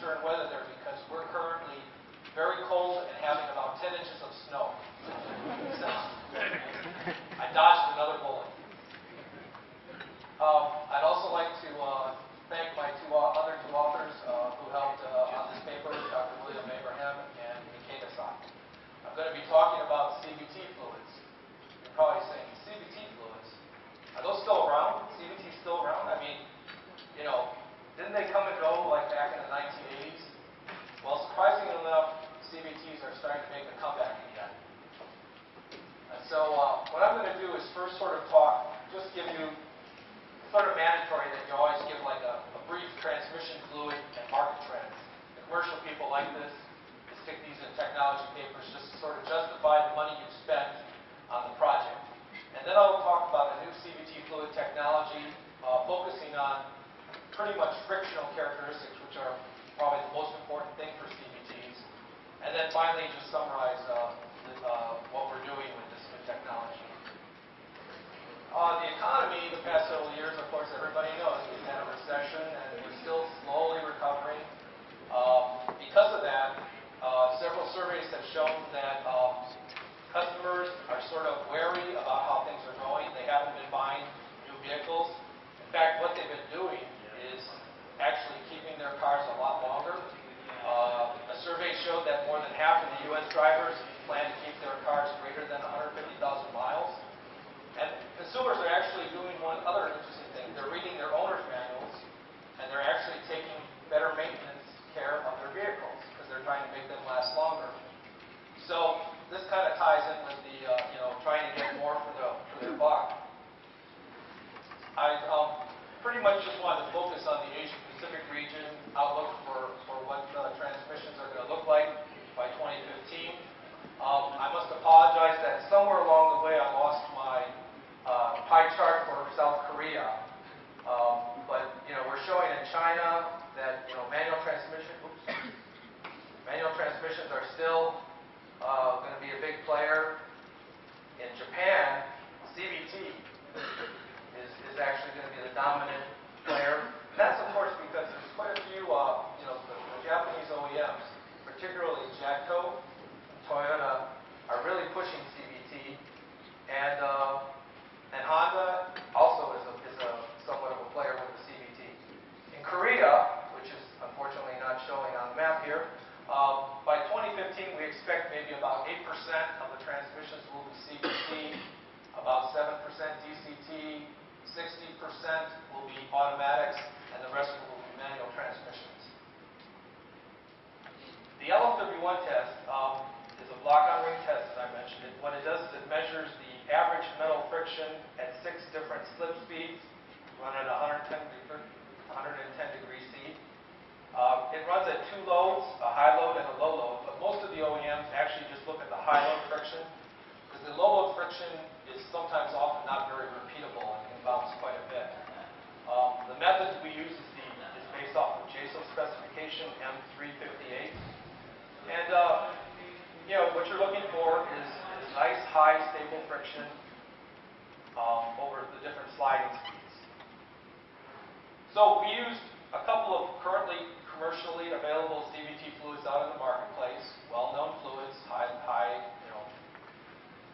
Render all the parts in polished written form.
churn weather there because we're currently very cold and having about 10 inches of snow. So, I dodged another bullet. I'd also like to thank my other two authors who helped on this paper, Dr. William Abraham and Mikeda Sock. I'm going to be talking about CVT fluids. You're probably saying, CVT fluids? Are those still around? CVT still around? I mean, you know, didn't they come and go like back in the 1980s? Well, surprisingly enough, CVTs are starting to make a comeback again. And so what I'm going to do is first sort of just give you sort of mandatory that you always give like a brief transmission fluid and market trends. The commercial people like this. They stick these in technology papers just to sort of justify the money you've spent on the project. And then I'll talk about a new CVT fluid technology focusing on pretty much frictional characteristics, which are probably the most important thing for CVTs. And then finally just summarize what we're doing with this new technology. The economy the past several years, of course, everybody knows we've had a recession and we're still slowly recovering. Because of that, several surveys have shown that customers are sort of wary about how things are going. They haven't been buying new vehicles. In fact, what they've been doing is actually keeping their cars a lot longer. A survey showed that more than half of the U.S. drivers plan to keep their cars greater than 150,000 miles. And consumers are actually doing one other interesting thing. They're reading their owner's manuals, and they're actually taking better maintenance care of their vehicles because they're trying to make them last longer. So this kind of ties in with the, trying to get more for their buck. I pretty much just wanted to focus on the Asia-Pacific region outlook for what transmissions are going to look like by 2015. I must apologize that somewhere along the way I lost my pie chart for South Korea. But we're showing in China that manual transmissions are still going to be a big player. In Japan, CVT is actually going to be the dominant player. And that's of course because there's quite a few the Japanese OEMs, particularly Jatco, Toyota, are really pushing CVT, and Honda also is a somewhat of a player with the CVT. In Korea, which is unfortunately not showing on the map here, by 2015 we expect maybe about 8% of the transmissions will be CVT, about 7% DCT, 60% will be automatics, and the rest will be manual transmissions. The LFW1 test is a block-on-ring test, as I mentioned. What it does is it measures the average metal friction at 6 different slip speeds, run at 110 degrees C. It runs at 2 loads, a high load and a low load, but most of the OEMs actually just look at the high load friction, because the low load friction is sometimes often not very repeatable and can bounce quite a bit. The method we use is based off of JSO specification M358. And what you're looking for is nice, high, stable friction over the different sliding speeds. So we used a couple of currently commercially available CVT fluids out in the marketplace, well-known fluids, high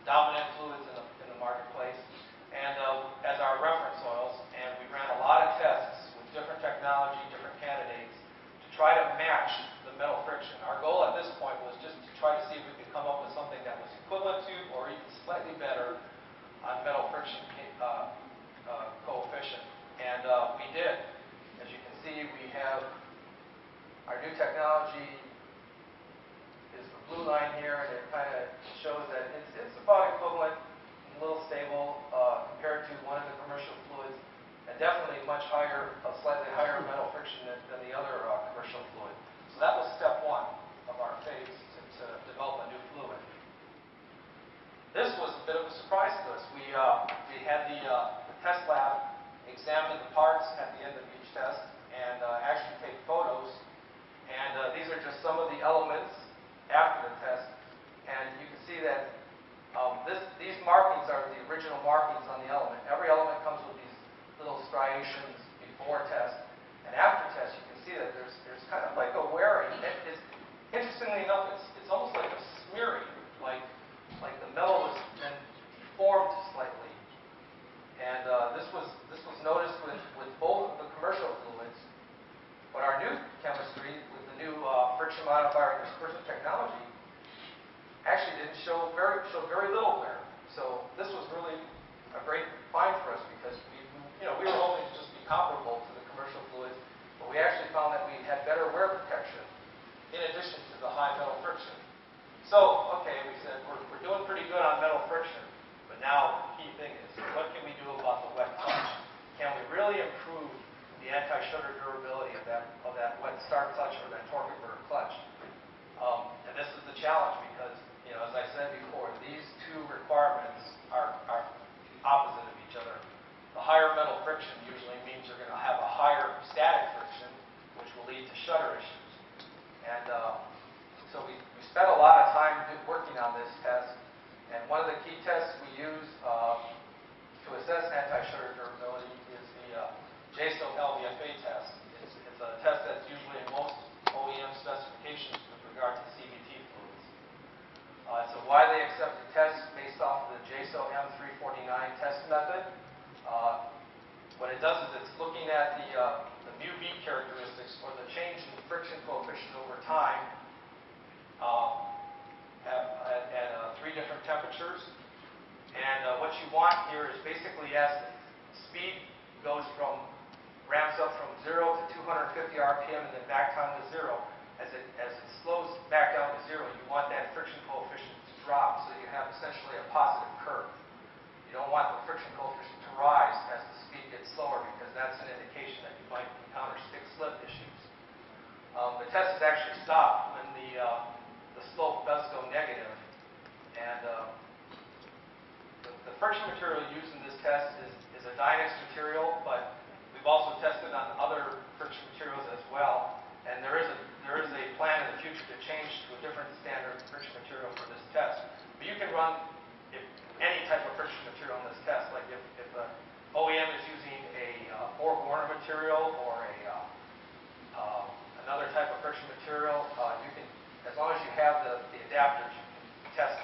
dominant fluids in the marketplace, and as our reference oils. And we ran a lot of tests with different technology, different candidates, to try to match the metal friction. Our goal at this point was just to try to see if we could come up with something that was equivalent to or even slightly better on metal friction coefficient. And we did. As you can see, we have our new technology is the blue line here, and it kind of shows that it's about equivalent, a little stable compared to one of the commercial fluids, and definitely much higher, a slightly higher metal friction than the other commercial fluid. So that was step one of our phase to develop a new fluid. This was a bit of a surprise to us. We had the test lab examine the parts at the end of each test and actually take photos. And these are just some of the elements after the test. And you can see that these markings are the original markings on the element. Every element comes with these little striations before test. And after test, you can see that there's kind of like a wear friction modifier and dispersive technology actually didn't show very little wear. So this was really a great find for us because we were hoping to just be comparable to the commercial fluids, but we actually found that we had better wear protection in addition to the high metal friction. So, okay, we said we're doing pretty good on metal friction, but now the key thing is what can we do about the wet clutch? Can we really improve the anti-shudder durability of that wet start clutch or that torque converter clutch? And this is the challenge because, as I said before, these two requirements are opposite of each other. The higher metal friction usually means you're going to have a higher static friction, which will lead to shudder issues. And so we spent a lot of time working on this test, and one of the key tests we use to assess anti-shudder durability is the JSO LVFA test. It's a test that's usually in most OEM specifications with regard to CVT fluids. It's a widely accepted test based off of the JSO M349 test method. What it does is it's looking at the mu-v characteristics or the change in friction coefficient over time at 3 different temperatures. And what you want here is basically as the speed ramps up from 0 to 250 RPM and then back down to 0. As it slows back down to 0, you want that friction coefficient to drop so you have essentially a positive curve. You don't want the friction coefficient to rise as the speed gets slower because that's an indication that you might encounter stick-slip issues. The test is actually stopped when the slope does go negative. And the friction material used in this test is a Dynex material, but we've also tested on other friction materials as well. And there is a plan in the future to change to a different standard friction material for this test. But you can run any type of friction material in this test. Like if the OEM is using a four-corner material or another type of friction material, you can, as long as you have the adapters, you can test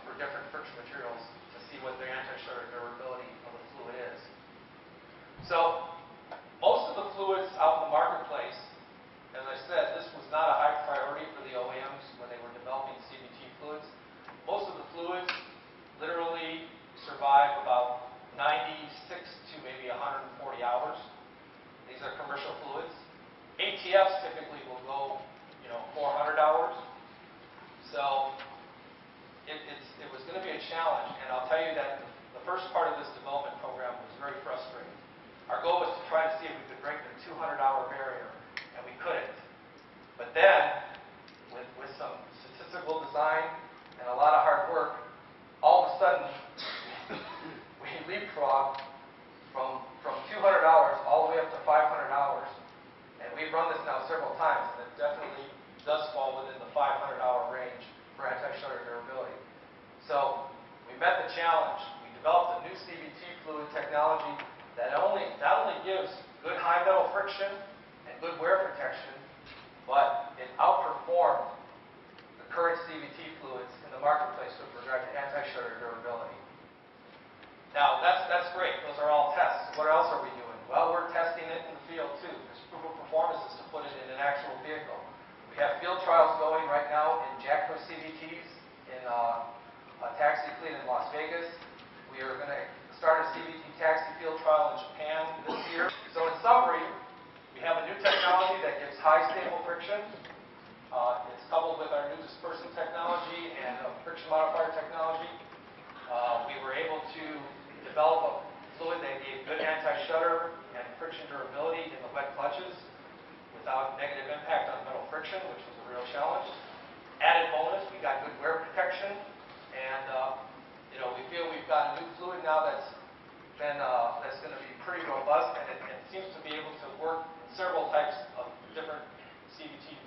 for different friction materials to see what the anti-shudder durability of the fluid is. So most of the fluids out in the marketplace, as I said, this was not a high priority for the OEMs when they were developing CVT fluids. Most of the fluids literally survive about 96 to maybe 140 hours. These are commercial fluids. ATFs typically will go, 400 hours. So it was going to be a challenge, and I'll tell you that the first part of this development program was very frustrating. Our goal was to try to see if we could break the 200-hour barrier, and we couldn't. But then, with some statistical design and a lot of hard work, all of a sudden, we leapfrogged from 200 hours all the way up to 500 hours. And we've run this now several times, and it definitely does fall within the 500-hour range for anti-shudder durability. So we met the challenge. We developed a new CVT fluid technology that not only gives good high metal friction and good wear protection, but it outperformed the current CVT fluids in the marketplace with regard to anti-shudder durability. Now, that's great. Those are all tests. What else are we doing? Well, we're testing it in the field, too. There's proof of performance is to put it in an actual vehicle. We have field trials going right now in Jacko CVTs in a taxi fleet in Las Vegas. We are going to start a CVT taxi field trial in Japan this year. So in summary, we have a new technology that gives high stable friction. It's coupled with our new dispersant technology and friction modifier technology. We were able to develop a fluid that gave good anti-shudder and friction durability in the wet clutches without negative impact on metal friction, which was a real challenge. Added bonus, we got good wear protection, and we feel we've got a new fluid now that's going to be pretty robust, and it seems to be able to work in several types of different CVT